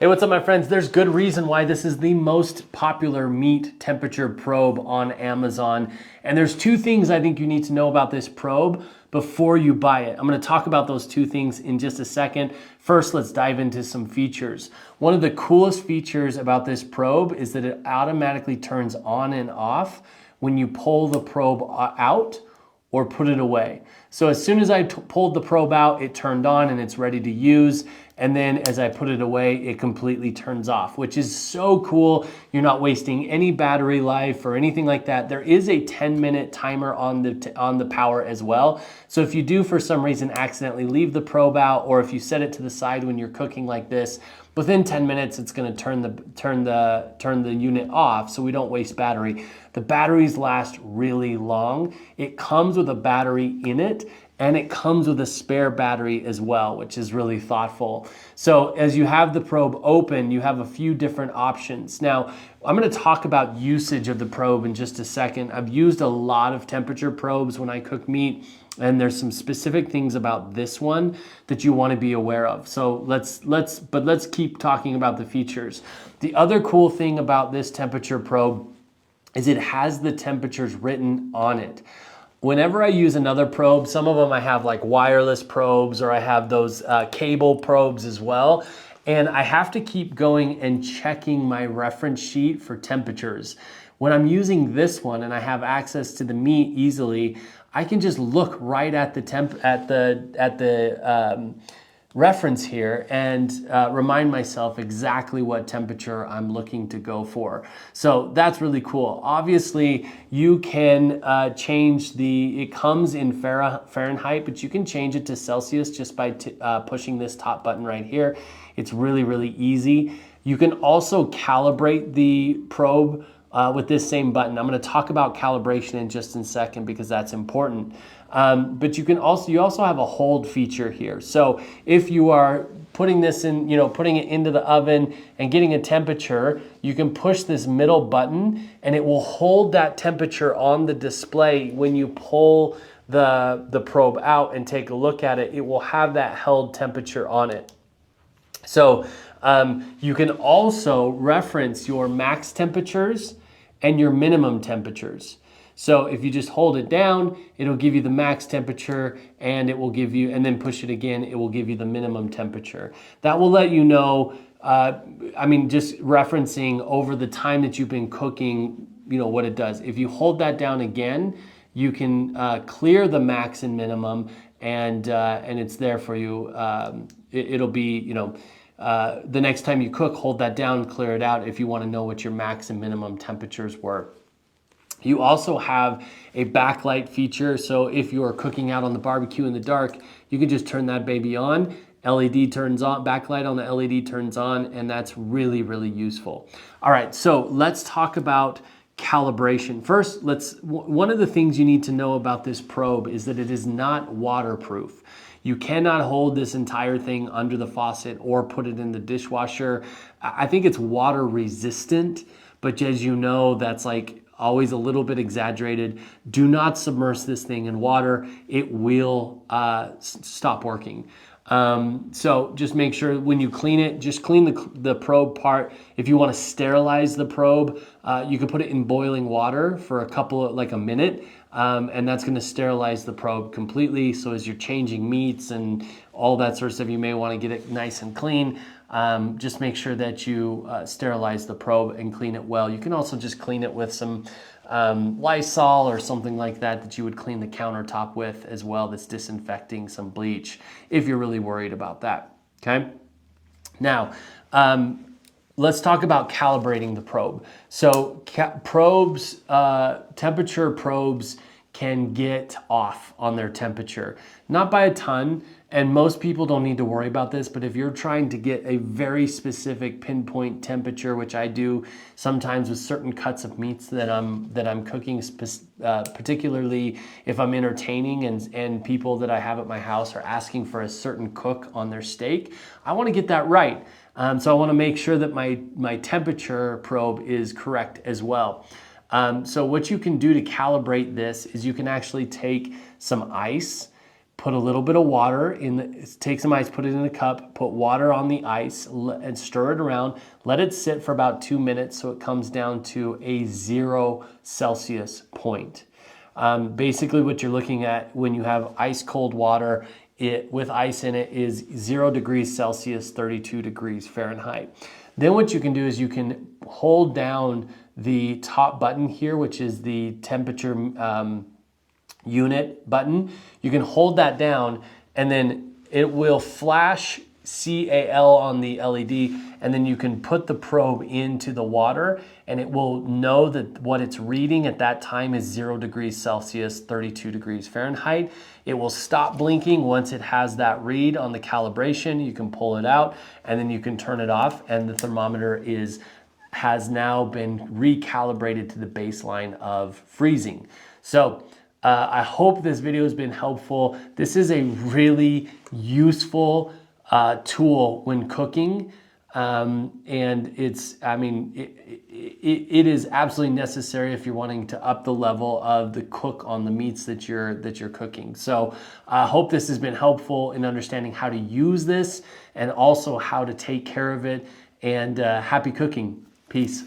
Hey, what's up, my friends? There's good reason why this is the most popular meat temperature probe on Amazon. And there's two things I think you need to know about this probe before you buy it. I'm going to talk about those two things in just a second. First, let's dive into some features. One of the coolest features about this probe is that it automatically turns on and off when you pull the probe out or put it away. So as soon as I pulled the probe out, it turned on and it's ready to use. And then as I put it away, it completely turns off, which is so cool. You're not wasting any battery life or anything like that. There is a 10-minute timer on the power as well. So if you do for some reason accidentally leave the probe out, or if you set it to the side when you're cooking like this, within 10 minutes, it's going to turn the unit off, so we don't waste battery. The batteries last really long. It comes with a battery in it, and it comes with a spare battery as well, which is really thoughtful. So as you have the probe open, you have a few different options. Now, I'm going to talk about usage of the probe in just a second. I've used a lot of temperature probes when I cook meat, and there's some specific things about this one that you want to be aware of. So let's keep talking about the features. The other cool thing about this temperature probe is it has the temperatures written on it. Whenever I use another probe, some of them I have like wireless probes, or I have those cable probes as well. And I have to keep going and checking my reference sheet for temperatures. When I'm using this one and I have access to the meat easily, I can just look right at the reference here and remind myself exactly what temperature I'm looking to go for. So that's really cool. Obviously, you can change it comes in Fahrenheit, but you can change it to Celsius just by pushing this top button right here. It's really, really easy. You can also calibrate the probe with this same button. I'm going to talk about calibration in just a second because that's important. But you also have a hold feature here. So if you are putting this in, putting it into the oven and getting a temperature, you can push this middle button and it will hold that temperature on the display. When you pull the probe out and take a look at it, it will have that held temperature on it. So you can also reference your max temperatures and your minimum temperatures. So if you just hold it down, it'll give you the max temperature, and it will give you, and then push it again, it will give you the minimum temperature. That will let you know, just referencing over the time that you've been cooking, what it does. If you hold that down again, you can clear the max and minimum, and it's there for you. It'll be, the next time you cook, hold that down, clear it out if you want to know what your max and minimum temperatures were. You also have a backlight feature, so if you are cooking out on the barbecue in the dark, you can just turn that baby on, LED turns on, backlight on the LED turns on, and that's really, really useful. All right, so let's talk about calibration. First, one of the things you need to know about this probe is that it is not waterproof. You cannot hold this entire thing under the faucet or put it in the dishwasher. I think it's water resistant, but as you know, that's like always a little bit exaggerated. Do not submerge this thing in water. It will stop working. So just make sure when you clean it, just clean the probe part. If you want to sterilize the probe, you can put it in boiling water for a minute, and that's going to sterilize the probe completely. So as you're changing meats and all that sort of stuff, you may want to get it nice and clean. Just make sure that you sterilize the probe and clean it well. You can also just clean it with some Lysol or something like that you would clean the countertop with as well, that's disinfecting, some bleach, if you're really worried about that, okay? Now, let's talk about calibrating the probe. So temperature probes can get off on their temperature, not by a ton, and most people don't need to worry about this, but if you're trying to get a very specific pinpoint temperature, which I do sometimes with certain cuts of meats that I'm cooking, particularly if I'm entertaining and people that I have at my house are asking for a certain cook on their steak, I want to get that right. So I want to make sure that my temperature probe is correct as well. So what you can do to calibrate this is you can actually take some ice, put a little bit of water in, take some ice, put it in a cup, put water on the ice and stir it around. Let it sit for about 2 minutes so it comes down to a 0 Celsius point. Basically what you're looking at when you have ice cold water with ice in it is 0 degrees Celsius, 32 degrees Fahrenheit. Then what you can do is you can hold down the top button here, which is the temperature unit button. You can hold that down and then it will flash CAL on the LED, and then you can put the probe into the water and it will know that what it's reading at that time is 0 degrees Celsius, 32 degrees Fahrenheit. It will stop blinking once it has that read on the calibration. You can pull it out and then you can turn it off, and the thermometer has now been recalibrated to the baseline of freezing. So I hope this video has been helpful. This is a really useful tool when cooking, and it's, I mean, it is absolutely necessary if you're wanting to up the level of the cook on the meats that you're cooking. So I hope this has been helpful in understanding how to use this and also how to take care of it. And happy cooking. Peace.